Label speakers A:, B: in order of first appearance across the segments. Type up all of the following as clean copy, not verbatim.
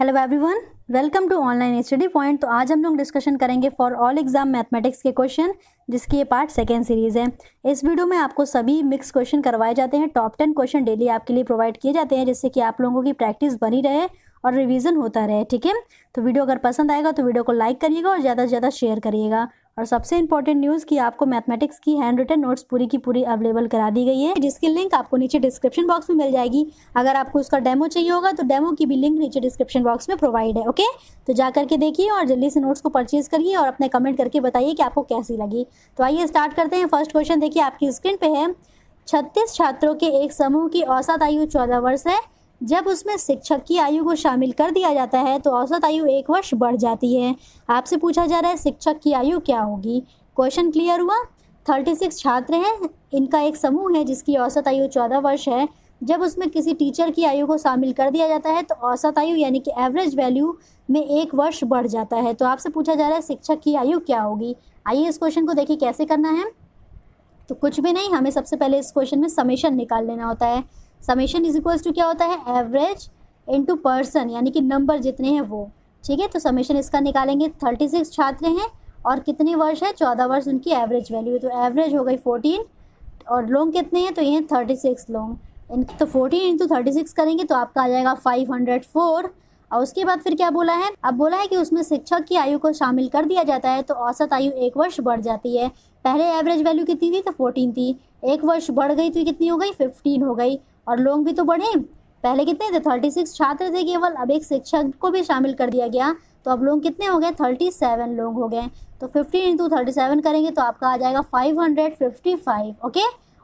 A: Hello everyone, welcome to online study point. तो आज हम लोग डिस्कशन करेंगे फॉर ऑल एग्जाम मैथमेटिक्स के क्वेश्चन, जिसकी ये पार्ट सेकेंड सीरीज है। इस वीडियो में आपको सभी मिक्स क्वेश्चन करवाए जाते हैं। टॉप 10 क्वेश्चन डेली आपके लिए प्रोवाइड किए जाते हैं, जिससे कि आप लोगों की प्रैक्टिस बनी रहे और रिवीजन होता रहे। ठीक है, तो वीडियो अगर पसंद आएगा तो वीडियो को लाइक करिएगा और ज़्यादा से ज़्यादा शेयर करिएगा। और सबसे इंपॉर्टेंट न्यूज़ कि आपको मैथमेटिक्स की हैंड रिटन नोट्स पूरी की पूरी अवेलेबल करा दी गई है, जिसकी लिंक आपको नीचे डिस्क्रिप्शन बॉक्स में मिल जाएगी। अगर आपको उसका डेमो चाहिए होगा तो डेमो की भी लिंक नीचे डिस्क्रिप्शन बॉक्स में प्रोवाइड है। ओके, तो जा करके देखिए और जल्दी से नोट्स को परचेज करिए और अपने कमेंट करके बताइए कि आपको कैसी लगी। तो आइए स्टार्ट करते हैं। फर्स्ट क्वेश्चन देखिए आपकी स्क्रीन पे है। 36 छात्रों के एक समूह की औसत आयु 14 वर्ष है। जब उसमें शिक्षक की आयु को शामिल कर दिया जाता है तो औसत आयु 1 वर्ष बढ़ जाती है। आपसे पूछा जा रहा है शिक्षक की आयु क्या होगी। क्वेश्चन क्लियर हुआ। 36 छात्र हैं, इनका एक समूह है जिसकी औसत आयु 14 वर्ष है। जब उसमें किसी टीचर की आयु को शामिल कर दिया जाता है तो औसत आयु यानी कि एवरेज वैल्यू में 1 वर्ष बढ़ जाता है। तो आपसे पूछा जा रहा है शिक्षक की आयु क्या होगी। आइए इस क्वेश्चन को देखिए कैसे करना है। तो कुछ भी नहीं, हमें सबसे पहले इस क्वेश्चन में समेशन निकाल लेना होता है। समेशन इज इक्वल्स टू क्या होता है, एवरेज इनटू पर्सन, यानी कि नंबर जितने हैं वो। ठीक है, तो समेशन इसका निकालेंगे। 36 छात्र हैं और कितने वर्ष है, 14 वर्ष उनकी एवरेज वैल्यू। तो एवरेज हो गई 14 और लोग कितने हैं, तो ये 36 लोग। इनकी तो 14 इंटू 36 करेंगे तो आपका आ जाएगा 504। और उसके बाद फिर क्या बोला है, अब बोला है कि उसमें शिक्षक की आयु को शामिल कर दिया जाता है तो औसत आयु 1 वर्ष बढ़ जाती है। पहले एवरेज वैल्यू कितनी थी, तो 14 थी। 1 वर्ष बढ़ गई तो कितनी हो गई, 15 हो गई। और लोग भी तो बढ़े, पहले कितने थे, 36 छात्र थे केवल, अब एक शिक्षक को भी शामिल कर दिया गया तो अब लोग कितने हो गए, 37 लोग हो गए। तो 15 इंटू 37 करेंगे तो आपका आ जाएगा 555। ओके,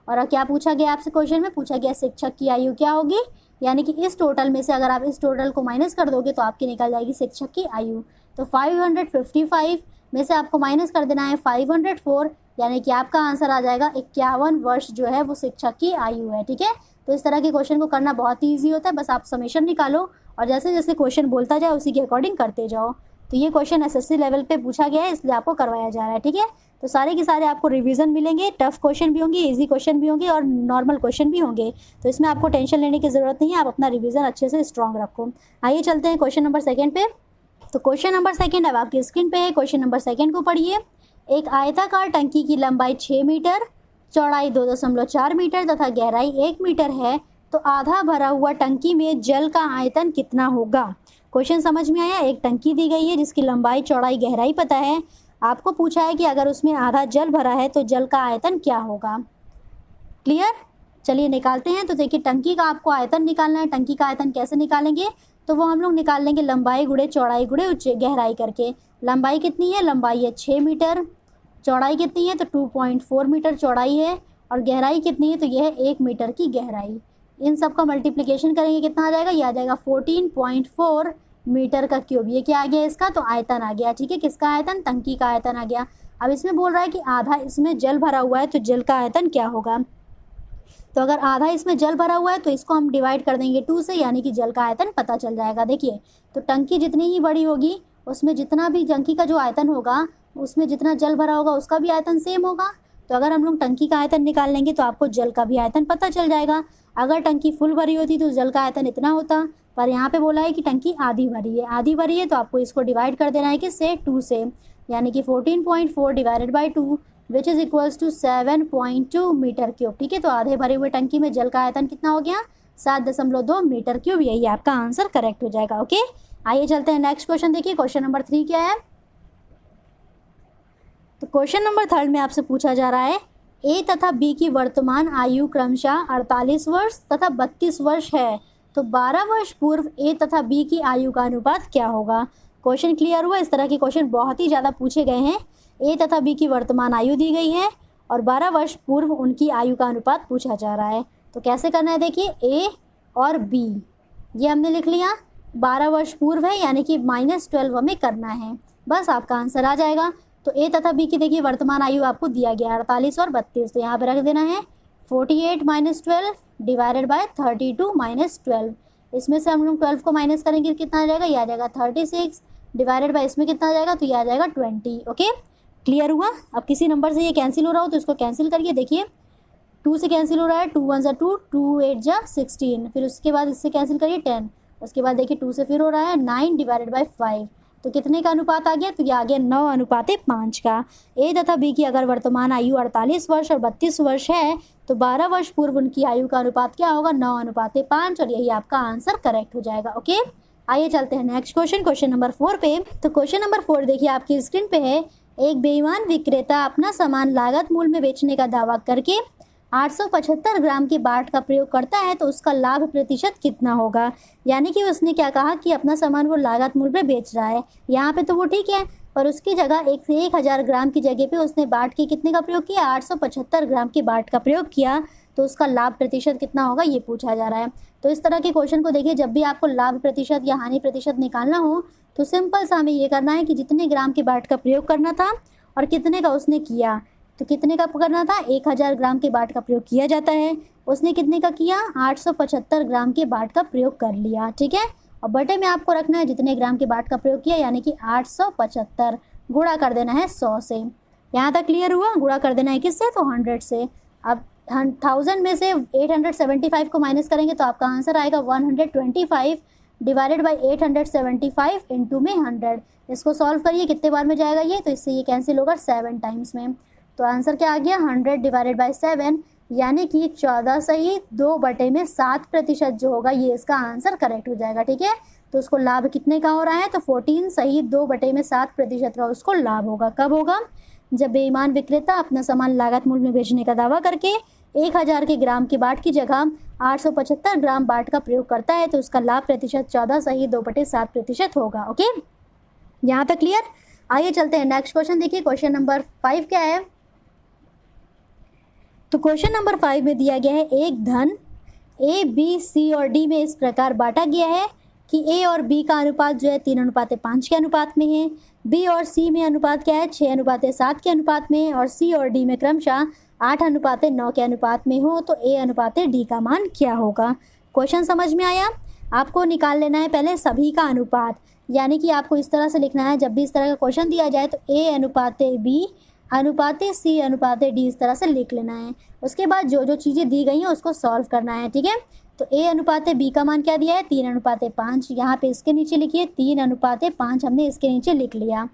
A: और क्या पूछा गया आपसे क्वेश्चन में, पूछा गया शिक्षक की आयु क्या होगी, यानी कि इस टोटल में से अगर आप इस टोटल को माइनस कर दोगे तो आपकी निकल जाएगी शिक्षक की आयु। तो 555 में से आपको माइनस कर देना है 504, यानी कि आपका आंसर आ जाएगा 51 वर्ष जो है वो शिक्षक की आयु है। ठीक है, तो इस तरह के क्वेश्चन को करना बहुत ही ईजी होता है। बस आप समेशन निकालो और जैसे जैसे क्वेश्चन बोलता जाए उसी के अकॉर्डिंग करते जाओ। तो ये क्वेश्चन एसएससी लेवल पे पूछा गया है, इसलिए आपको करवाया जा रहा है। ठीक है, तो सारे के सारे आपको रिवीजन मिलेंगे। टफ क्वेश्चन भी होंगे, इजी क्वेश्चन भी होंगे और नॉर्मल क्वेश्चन भी होंगे। तो इसमें आपको टेंशन लेने की ज़रूरत नहीं है, आप अपना रिवीजन अच्छे से स्ट्रॉन्ग रखो। आइए चलते हैं क्वेश्चन नंबर सेकेंड पे। तो क्वेश्चन नंबर सेकेंड अब आपकी स्क्रीन पे है। क्वेश्चन नंबर सेकेंड को पढ़िए। एक आयताकार टंकी की लंबाई 6 मीटर, चौड़ाई 2.4 मीटर तथा गहराई 1 मीटर है, तो आधा भरा हुआ टंकी में जल का आयतन कितना होगा। क्वेश्चन समझ में आया। एक टंकी दी गई है जिसकी लंबाई चौड़ाई गहराई पता है। आपको पूछा है कि अगर उसमें आधा जल भरा है तो जल का आयतन क्या होगा। क्लियर, चलिए निकालते हैं। तो देखिए टंकी का आपको आयतन निकालना है। टंकी का आयतन कैसे निकालेंगे, तो वो हम लोग निकाल लेंगे लंबाई गुणे चौड़ाई गुणे गहराई करके। लंबाई कितनी है, लंबाई है 6 मीटर, चौड़ाई कितनी है, तो 2.4 मीटर चौड़ाई है, और गहराई कितनी है, तो यह है 1 मीटर की गहराई। इन सब का मल्टीप्लिकेशन करेंगे कितना आ जाएगा, यह आ जाएगा 14.4 मीटर का क्यूब। ये क्या आ गया इसका, तो आयतन आ गया। ठीक है, किसका आयतन, टंकी का आयतन आ गया। अब इसमें बोल रहा है कि आधा इसमें जल भरा हुआ है तो जल का आयतन क्या होगा। तो अगर आधा इसमें जल भरा हुआ है तो इसको हम डिवाइड कर देंगे 2 से, यानी कि जल का आयतन पता चल जाएगा। देखिए तो टंकी जितनी ही बड़ी होगी उसमें जितना भी टंकी का जो आयतन होगा उसमें जितना जल भरा होगा उसका भी आयतन सेम होगा। तो अगर हम लोग टंकी का आयतन निकाल लेंगे तो आपको जल का भी आयतन पता चल जाएगा। अगर टंकी फुल भरी होती तो जल का आयतन इतना होता, पर यहाँ पे बोला है कि टंकी आधी भरी है। आधी भरी है तो आपको इसको डिवाइड कर देना है किससे, 2 से, यानी कि 14.4 divided by 2 which is equals to 7.2 metre cube. ठीक है, तो आधे भरे हुए टंकी में जल का आयतन कितना हो गया, 7.2 मीटर क्यूब। यही आपका आंसर करेक्ट हो जाएगा। ओके, आइए चलते हैं नेक्स्ट क्वेश्चन। देखिए क्वेश्चन नंबर 3 क्या है। तो क्वेश्चन नंबर 3 में आपसे पूछा जा रहा है ए तथा बी की वर्तमान आयु क्रमशः 48 वर्ष तथा 32 वर्ष है, तो 12 वर्ष पूर्व ए तथा बी की आयु का अनुपात क्या होगा। क्वेश्चन क्लियर हुआ। इस तरह के क्वेश्चन बहुत ही ज़्यादा पूछे गए हैं। ए तथा बी की वर्तमान आयु दी गई है और 12 वर्ष पूर्व उनकी आयु का अनुपात पूछा जा रहा है। तो कैसे करना है, देखिए ए और बी ये हमने लिख लिया, 12 वर्ष पूर्व है यानी कि -12 हमें करना है, बस आपका आंसर आ जाएगा। तो ए तथा बी की देखिए वर्तमान आयु आपको दिया गया 48 और 32, तो यहाँ पे रख देना है 48 - 12 डिवाइडेड बाय 32 - 12। इसमें से हम लोग 12 को माइनस करेंगे कितना आ जाएगा, यह आ जाएगा 36 डिवाइडेड बाय इसमें कितना आ जाएगा, तो यह आ जाएगा 20। ओके, क्लियर हुआ। अब किसी नंबर से ये कैंसिल हो रहा हो तो इसको कैंसिल करिए। देखिए 2 से कैंसिल हो रहा है, 2 × 1 = 2, 2 × 8 = 16, फिर उसके बाद इससे कैंसिल करिए 10, उसके बाद देखिए 2 से फिर हो रहा है 9 डिवाइडेड बाई 5, तो कितने का अनुपात आ गया, तो ये आ गया 9:5 का। ए तथा बी की अगर वर्तमान आयु 48 वर्ष और 32 वर्ष है तो 12 वर्ष पूर्व उनकी आयु का अनुपात क्या होगा, 9:5, और यही आपका आंसर करेक्ट हो जाएगा। ओके, आइए चलते हैं नेक्स्ट क्वेश्चन, क्वेश्चन नंबर 4 पे। तो क्वेश्चन नंबर 4 देखिए आपकी स्क्रीन पे है। एक बेईमान विक्रेता अपना सामान लागत मूल्य में बेचने का दावा करके 875 ग्राम की बाट का प्रयोग करता है तो उसका लाभ प्रतिशत कितना होगा। यानी कि उसने क्या कहा कि अपना सामान वो लागत मूल्य पे बेच रहा है, यहाँ पे तो वो ठीक है, पर उसकी जगह 1000 ग्राम की जगह पे उसने बाट के कितने का प्रयोग किया, 875 ग्राम की बाट का प्रयोग किया, तो उसका लाभ प्रतिशत कितना होगा ये पूछा जा रहा है। तो इस तरह के क्वेश्चन को देखिए, जब भी आपको लाभ प्रतिशत या हानि प्रतिशत निकालना हो तो सिंपल सा हमें ये करना है कि जितने ग्राम की बाट का प्रयोग करना था और कितने का उसने किया, तो कितने का करना था, 1000 ग्राम के बाट का प्रयोग किया जाता है, उसने कितने का किया, 875 ग्राम के बाट का प्रयोग कर लिया। ठीक है, और बटे में आपको रखना है जितने ग्राम के बाट का प्रयोग किया, यानी कि 875 गुणा कर देना है 100 से। यहाँ तक क्लियर हुआ, गुणा कर देना है किससे, तो 100 से। अब 1000 में से 875 को माइनस करेंगे तो आपका आंसर आएगा 125 डिवाइडेड बाई 875 इंटू में 100। इसको सॉल्व करिए, कितने बार में जाएगा ये, तो इससे ये कैंसिल होगा 7 टाइम्स में। तो आंसर क्या आ गया, 100 डिवाइडेड बाई 7, यानी कि 14 सही 2/7% जो होगा ये इसका आंसर करेक्ट हो जाएगा। ठीक है, तो उसको लाभ कितने का हो रहा है, तो 14 सही 2/7% का उसको लाभ होगा। कब होगा, जब बेईमान विक्रेता अपना सामान लागत मूल्य में बेचने का दावा करके 1000 के ग्राम की बाट की जगह 875 ग्राम बाट का प्रयोग करता है तो उसका लाभ प्रतिशत 14 सही 2/7% होगा। ओके, यहाँ तक क्लियर। आइए चलते हैं नेक्स्ट क्वेश्चन, देखिए क्वेश्चन नंबर 5 क्या है। तो क्वेश्चन नंबर 5 में दिया गया है एक धन ए, बी, सी और डी में इस प्रकार बांटा गया है कि ए और बी का अनुपात जो है 3:5 के अनुपात में है, बी और सी में अनुपात क्या है 6:7 के अनुपात में, और सी और डी में क्रमशः 8:9 के अनुपात में हो, तो ए अनुपात डी का मान क्या होगा। क्वेश्चन समझ में आया। आपको निकाल लेना है पहले सभी का अनुपात, यानी कि आपको इस तरह से लिखना है, जब भी इस तरह का क्वेश्चन दिया जाए तो ए अनुपात बी अनुपात सी अनुपात डी इस तरह से लिख लेना है। उसके बाद जो जो चीज़ें दी गई हैं उसको सॉल्व करना है। ठीक है, तो ए अनुपात बी का मान क्या दिया है, 3:5, यहाँ पे इसके नीचे लिखिए 3:5 हमने इसके नीचे लिख लिया।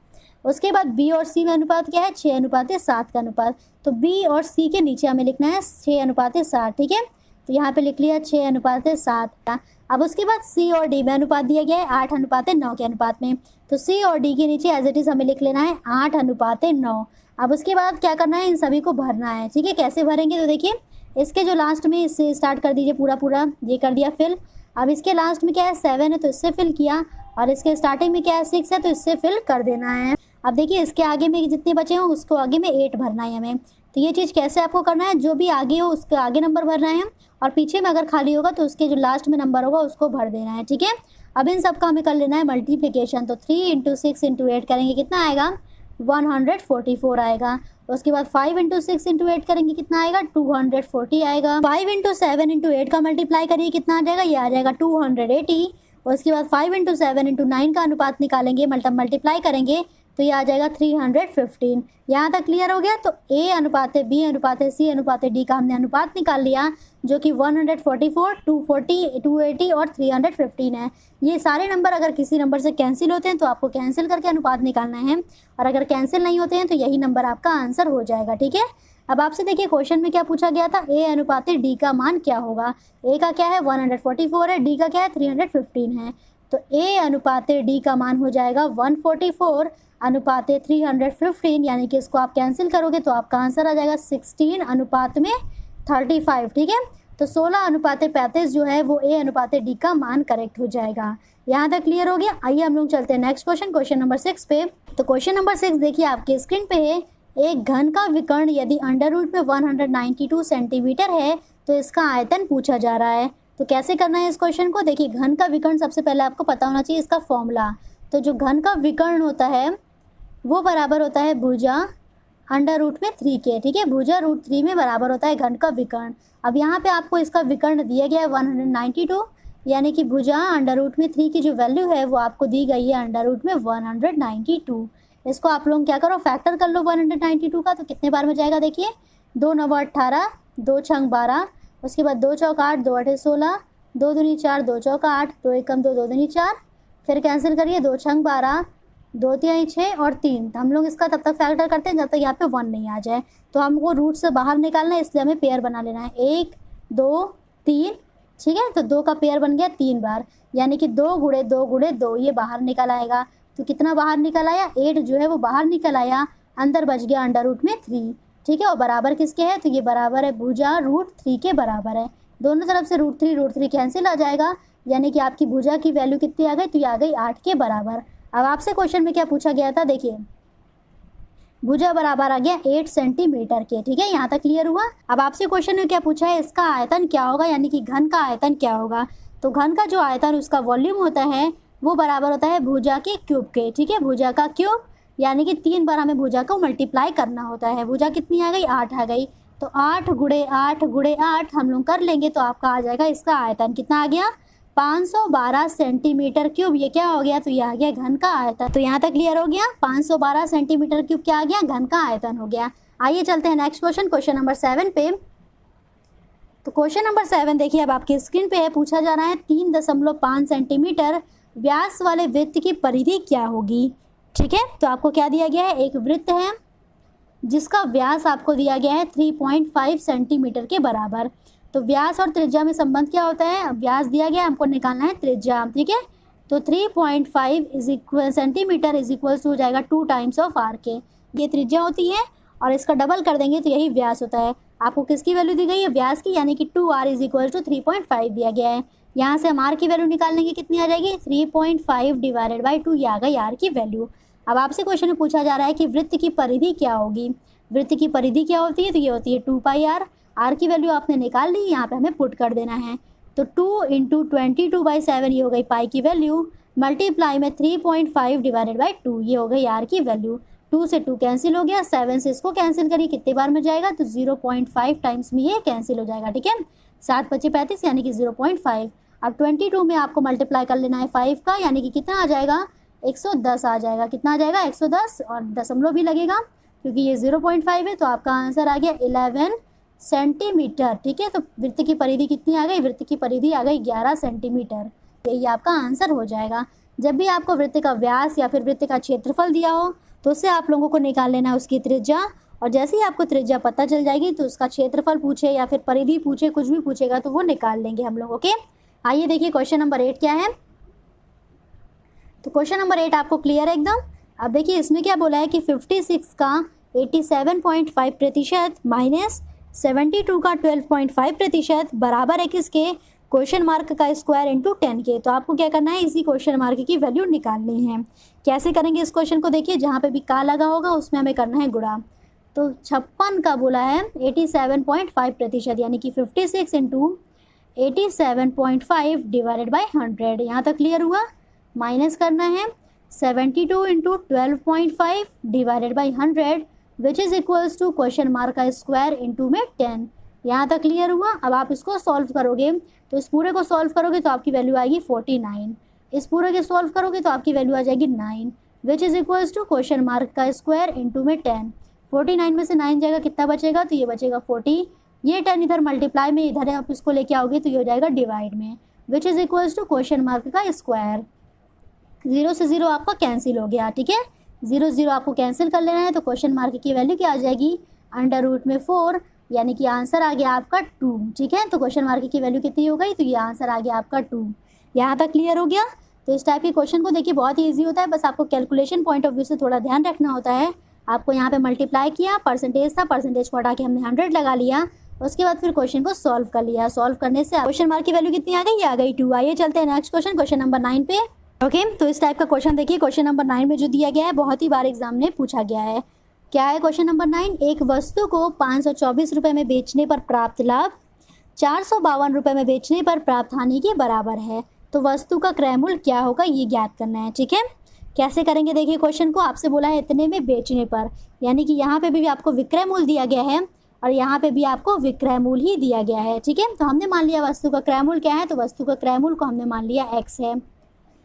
A: उसके बाद बी और सी में अनुपात क्या है, 6:7 का अनुपात, तो बी और सी के नीचे हमें लिखना है 6:7। ठीक है, तो यहाँ पे लिख लिया 6:7। अब उसके बाद सी और डी में अनुपात दिया गया है 8:9 के अनुपात में, तो सी और डी के नीचे एज इट इज़ हमें लिख लेना है 8:9। अब उसके बाद क्या करना है, इन सभी को भरना है। ठीक है, कैसे भरेंगे, तो देखिए इसके जो लास्ट में, इससे स्टार्ट कर दीजिए पूरा ये कर दिया फिल। अब इसके लास्ट में क्या है 7 है तो इससे फिल किया, और इसके स्टार्टिंग में क्या है 6 है तो इससे फिल कर देना है। अब देखिए इसके आगे में जितने बचे हों उसको आगे में 8 भरना है हमें। तो ये चीज़ कैसे आपको करना है, जो भी आगे हो उसके आगे नंबर भरना है, और पीछे में अगर खाली होगा तो उसके जो लास्ट में नंबर होगा उसको भर देना है। ठीक है, अब इन सब का हमें कर लेना है मल्टीप्लिकेशन, तो 3 × 6 × 8 करेंगे कितना आएगा, 144 आएगा। उसके बाद 5 × 6 × 8 करेंगे कितना आएगा, 240 आएगा। 5 × 7 × 8 का मल्टीप्लाई करिए कितना आ जाएगा, ये आ जाएगा 280। उसके बाद 5 × 7 × 9 का अनुपात निकालेंगे, मल्टीप्लाई करेंगे तो ये आ जाएगा 315। यहाँ तक क्लियर हो गया। तो ए अनुपात बी अनुपात सी अनुपात डी का हमने अनुपात निकाल लिया, जो कि 144, 240, 280 और 315 है। ये सारे नंबर अगर किसी नंबर से कैंसिल होते हैं तो आपको कैंसिल करके अनुपात निकालना है, और अगर कैंसिल नहीं होते हैं तो यही नंबर आपका आंसर हो जाएगा। ठीक है, अब आपसे देखिए क्वेश्चन में क्या पूछा गया था, ए अनुपात डी का मान क्या होगा। ए का क्या है 144 है, डी का क्या है 315 है, तो ए अनुपात डी का मान हो जाएगा 144 अनुपात 315, यानी कि इसको आप कैंसिल करोगे तो आपका आंसर आ जाएगा 16:35। ठीक है, तो 16:35 जो है वो ए अनुपात डी का मान करेक्ट हो जाएगा। यहाँ तक क्लियर हो गया। आइए हम लोग चलते हैं नेक्स्ट क्वेश्चन, क्वेश्चन नंबर 6 पे। तो क्वेश्चन नंबर 6 देखिए आपके स्क्रीन पे है। एक घन का विकर्ण यदि अंडर रूट में 192 सेंटीमीटर है तो इसका आयतन पूछा जा रहा है। तो कैसे करना है इस क्वेश्चन को, देखिए घन का विकर्ण सबसे पहले आपको पता होना चाहिए इसका फॉर्मूला। तो जो घन का विकर्ण होता है वो बराबर होता है भुजा अंडर रूट में 3 के। ठीक है, भुजा √3 में बराबर होता है घन का विकर्ण। अब यहाँ पे आपको इसका विकर्ण दिया गया है 192, यानी कि भुजा अंडर रूट में 3 की जो वैल्यू है वो आपको दी गई है अंडर रूट में 192। इसको आप लोग क्या करो, फैक्टर कर लो 192 का, तो कितने बार में जाएगा देखिए, 2 9 18, 2 6 12, उसके बाद 2 चौक 8, 2 8 16, 2 दूनी 4, 2 चौका 8, 2 एकम 2, 2 दूनी 4, फिर कैंसिल करिए, 2 छंग 12, 2 तिहाई 6 और 3। तो हम लोग इसका तब तक फैक्टर करते हैं जब तक यहाँ पे 1 नहीं आ जाए। तो हमको रूट से बाहर निकालना है, इसलिए हमें पेयर बना लेना है, 1 2 3, ठीक है। तो 2 का पेयर बन गया 3 बार, यानी कि 2 गुणे 2 गुणे 2 ये बाहर निकल आएगा। तो कितना बाहर निकल आया, 8 जो है वो बाहर निकल आया, अंदर बच गया अंडर रूट में 3, ठीक है। और बराबर किसके है, तो ये बराबर है भुजा √3 के बराबर है। दोनों तरफ से √3 कैंसिल आ जाएगा, यानी कि आपकी भुजा की वैल्यू कितनी आ गई, तो ये आ गई 8 के बराबर। अब आपसे क्वेश्चन में क्या पूछा गया था, देखिए भुजा बराबर आ गया 8 सेंटीमीटर के, ठीक है। यहाँ तक क्लियर हुआ। अब आपसे क्वेश्चन में क्या पूछा है, इसका आयतन क्या होगा, यानी कि घन का आयतन क्या होगा। तो घन का जो आयतन उसका वॉल्यूम होता है वो बराबर होता है भुजा के क्यूब के, ठीक है। भुजा का क्यूब यानी कि 3 बार हमें भुजा को मल्टीप्लाई करना होता है। भुजा कितनी आ गई, 8 आ गई। तो 8 गुणे 8 गुणे 8 हम लोग कर लेंगे तो आपका आ जाएगा इसका आयतन कितना आ गया, 512 सेंटीमीटर क्यूब। ये क्या हो गया, तो ये आ गया घन का आयतन। तो यहाँ तक क्लियर हो गया, 512 सेंटीमीटर क्यूब क्या आ गया, घन का आयतन हो गया। आइए चलते हैं नेक्स्ट क्वेश्चन, क्वेश्चन नंबर 7 पे। तो क्वेश्चन नंबर 7 देखिए अब आपकी स्क्रीन पे है, पूछा जा रहा है 3.5 सेंटीमीटर व्यास वाले वृत्त की परिधि क्या होगी, ठीक है। तो आपको क्या दिया गया है, एक वृत्त है जिसका व्यास आपको दिया गया है 3.5 सेंटीमीटर के बराबर। तो व्यास और त्रिज्या में संबंध क्या होता है, व्यास दिया गया, हमको निकालना है त्रिज्या, ठीक है। तो 3.5 सेंटीमीटर इज इक्वल्स टू हो जाएगा 2 टाइम्स ऑफ आर के। ये त्रिज्या होती है और इसका डबल कर देंगे तो यही व्यास होता है। आपको किसकी वैल्यू दी गई है, व्यास की, यानी कि 2r इज इक्वल टू 3.5 दिया गया है। यहाँ से हम आर की वैल्यू निकालने की कितनी आ जाएगी, 3.5 डिवाइडेड बाई 2, ये आ गई आर की वैल्यू। अब आपसे क्वेश्चन में पूछा जा रहा है कि वृत्त की परिधि क्या होगी। वृत्त की परिधि क्या होती है, तो ये होती है 2πr। आर की वैल्यू आपने निकाल ली, यहाँ पे हमें पुट कर देना है। तो 2 × 22/7 ये हो गई पाई की वैल्यू, मल्टीप्लाई में 3.5 डिवाइडेड बाई 2, ये हो गई आर की वैल्यू। 2 से 2 कैंसिल हो गया, 7 से इसको कैंसिल करिए, कितने बार में जाएगा, तो 0.5 टाइम्स में ये कैंसिल हो जाएगा, ठीक है। 7 × 5 = 35 यानी कि 0.5। अब 22 में आपको मल्टीप्लाई कर लेना है 5 का, यानी कि कितना आ जाएगा, 110 आ जाएगा। कितना आ जाएगा, 110, और दशमलव भी लगेगा क्योंकि ये 0.5 है। तो आपका आंसर आ गया 11 सेंटीमीटर, ठीक है। तो वृत्त की परिधि कितनी आ गई, वृत्त की परिधि आ गई 11 सेंटीमीटर। यही आपका आंसर हो जाएगा। जब भी आपको वृत्त का व्यास या फिर वृत्त का क्षेत्रफल दिया हो तो उससे आप लोगों को निकाल लेना है उसकी त्रिज्या, और जैसे ही आपको त्रिज्या पता चल जाएगी तो उसका क्षेत्रफल पूछे या फिर परिधि पूछे, कुछ भी पूछेगा तो वो निकाल लेंगे हम लोग, ओके। आइए देखिए क्वेश्चन नंबर 8 क्या है। तो क्वेश्चन नंबर 8 आपको क्लियर है एकदम। अब देखिए इसमें क्या बोला है कि 56 का 87.5% माइनस 72 का 12.5% बराबर है किसके, क्वेश्चन मार्क का स्क्वायर इंटू 10 के। तो आपको क्या करना है, इसी क्वेश्चन मार्क की वैल्यू निकालनी है। कैसे करेंगे इस क्वेश्चन को, देखिए जहाँ पे भी का लगा होगा उसमें हमें करना है गुणा। तो 56 का बोला है 87.5%, यानी कि 56 × 87.5 डिवाइडेड बाई 100। यहाँ तक क्लियर हुआ। माइनस करना है 72 × 12.5 divided by 100 which is equals to question mark का स्क्वायर इंटू में 10। यहाँ तक क्लियर हुआ। अब आप इसको सॉल्व करोगे तो इस पूरे को सॉल्व करोगे तो आपकी वैल्यू आएगी 49। इस पूरे के सॉल्व करोगे तो आपकी वैल्यू आ जाएगी 9 which is equals to question mark का स्क्वायर इंटू में 10। 49 में से 9 जाएगा, कितना बचेगा, तो ये बचेगा 40। ये 10 इधर मल्टीप्लाई में, इधर आप इसको लेके आओगे तो ये हो जाएगा डिवाइड में, which is equals to question mark का स्क्वायर। 0 से 0 आपका कैंसिल हो गया, ठीक है। 0 0 आपको कैंसिल कर लेना है। तो क्वेश्चन मार्क की वैल्यू क्या आ जाएगी, √4, यानी कि आंसर आ गया आपका 2, ठीक है। तो क्वेश्चन मार्क की वैल्यू कितनी हो गई, तो ये आंसर आ गया आपका 2। यहाँ तक क्लियर हो गया। तो इस टाइप के क्वेश्चन को देखिए बहुत ही ईजी होता है, बस आपको कैलकुलेशन पॉइंट ऑफ व्यू से थोड़ा ध्यान रखना होता है। आपको यहाँ पे मल्टीप्लाई किया, परसेंटेज था, परसेंटेज को हटा के हमने 100 लगा लिया, उसके बाद फिर क्वेश्चन को सॉल्व कर लिया। सॉल्व करने से क्वेश्चन मार्क की वैल्यू कितनी आ गई, ये आ गई 2। आइए चलते हैं नेक्स्ट क्वेश्चन, क्वेश्चन नंबर 9 पे, ओके। तो इस टाइप का क्वेश्चन देखिए, क्वेश्चन नंबर 9 में जो दिया गया है बहुत ही बार एग्जाम में पूछा गया है। क्या है क्वेश्चन नंबर 9, एक वस्तु को 524 रुपये में बेचने पर प्राप्त लाभ 452 रुपये में बेचने पर प्राप्त हानि के बराबर है। तो वस्तु का क्रय मूल्य क्या होगा, ये ज्ञात करना है, ठीक है। कैसे करेंगे, देखिए क्वेश्चन को आपसे बोला है इतने में बेचने पर, यानी कि यहाँ पे भी आपको विक्रय मूल्य दिया गया है और यहाँ पे भी आपको विक्रय मूल्य ही दिया गया है, ठीक है। तो हमने मान लिया वस्तु का क्रय मूल्य क्या है, तो वस्तु का क्रय मूल्य को हमने मान लिया x है।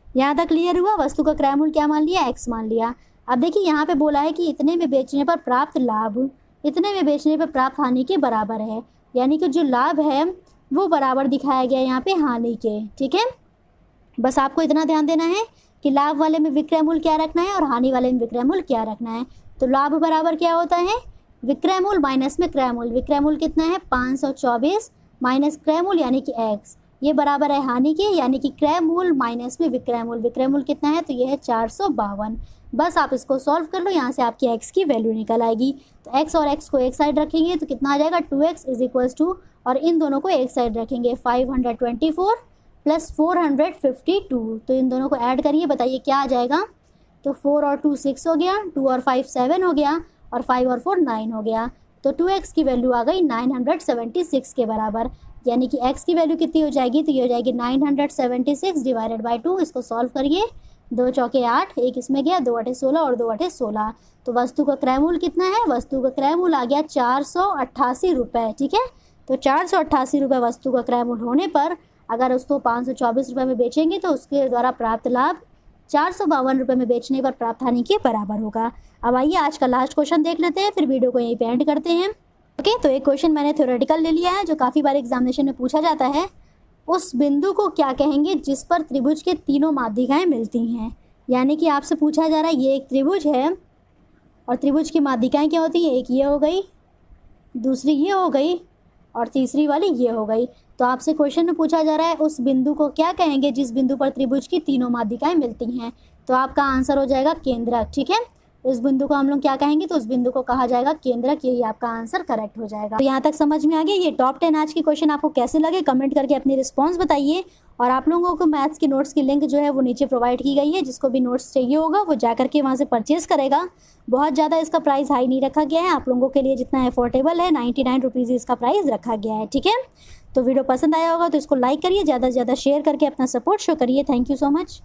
A: यहाँ तक क्लियर हुआ। वस्तु का क्रय मूल्य क्या मान लिया, x मान लिया। अब देखिए यहाँ पे बोला है कि इतने में बेचने पर प्राप्त लाभ इतने में बेचने पर प्राप्त हानि के बराबर है, यानी कि जो लाभ है वो बराबर दिखाया गया यहाँ पे हानि के। ठीक है, बस आपको इतना ध्यान देना है कि लाभ वाले में विक्रय मूल्य क्या रखना है और हानि वाले में विक्रय मूल्य क्या रखना है। तो लाभ बराबर क्या होता है, विक्रय मूल्य माइनस में क्रय मूल्य। विक्रय मूल्य कितना है 524 माइनस क्रय मूल्य यानी कि x, ये बराबर है हानि के यानी कि क्रय मूल्य माइनस में विक्रय मूल्य। विक्रय मूल्य कितना है, तो ये है 452। बस आप इसको सॉल्व कर लो, यहाँ से आपकी x की वैल्यू निकल आएगी। तो x और x को एक साइड रखेंगे तो कितना आ जाएगा 2x इज इक्वल्स टू, और इन दोनों को एक साइड रखेंगे 524 प्लस 452। तो इन दोनों को ऐड करिए, बताइए क्या आ जाएगा। तो 4 और 2 6 हो गया, 2 और 5 7 हो गया, और 5 और 4 9 हो गया। तो 2x की वैल्यू आ गई 976 के बराबर, यानी कि x की वैल्यू कितनी हो जाएगी, तो ये हो जाएगी 976 डिवाइडेड बाई 2। इसको सॉल्व करिए, 2 चौके 8, एक इसमें गया, 2 8 16 और 2 8 16। तो वस्तु का क्रय मूल्य कितना है, वस्तु का क्रय मूल्य आ गया 488 रुपये। ठीक है, तो 488 रुपये वस्तु का क्रय मूल्य होने पर अगर उसको 524 रुपये में बेचेंगे तो उसके द्वारा प्राप्त लाभ 452 रुपये में बेचने पर प्राप्त हानि के बराबर होगा। अब आइए आज का लास्ट क्वेश्चन देख लेते हैं, फिर वीडियो को यहीं पे एंड करते हैं। ओके, तो एक क्वेश्चन मैंने थ्योरेटिकल ले लिया है जो काफ़ी बार एग्जामिनेशन में पूछा जाता है। उस बिंदु को क्या कहेंगे जिस पर त्रिभुज के तीनों माध्यिकाएँ मिलती हैं। यानी कि आपसे पूछा जा रहा है, ये एक त्रिभुज है और त्रिभुज की माध्यिकाएँ क्या होती हैं, एक ये हो गई, दूसरी ये हो गई और तीसरी वाली ये हो गई। तो आपसे क्वेश्चन में पूछा जा रहा है उस बिंदु को क्या कहेंगे जिस बिंदु पर त्रिभुज की तीनों माध्यिकाएं मिलती हैं। तो आपका आंसर हो जाएगा केंद्रक। ठीक है, इस बिंदु को हम लोग क्या कहेंगे, तो उस बिंदु को कहा जाएगा केंद्रक। यही आपका आंसर करेक्ट हो जाएगा। तो यहाँ तक समझ में आ गया। ये टॉप 10 आज के क्वेश्चन आपको कैसे लगे कमेंट करके अपनी रिस्पॉन्स बताइए। और आप लोगों को मैथ्स की नोट्स की लिंक जो है वो नीचे प्रोवाइड की गई है, जिसको भी नोट्स चाहिए होगा वो जा करके वहाँ से परचेज करेगा। बहुत ज़्यादा इसका प्राइस हाई नहीं रखा गया है, आप लोगों के लिए जितना अफोर्डेबल है 99 रुपीज़ इसका प्राइस रखा गया है। ठीक है, तो वीडियो पसंद आया होगा तो इसको लाइक करिए, ज़्यादा से ज़्यादा शेयर करके अपना सपोर्ट शो करिए। Thank you so much.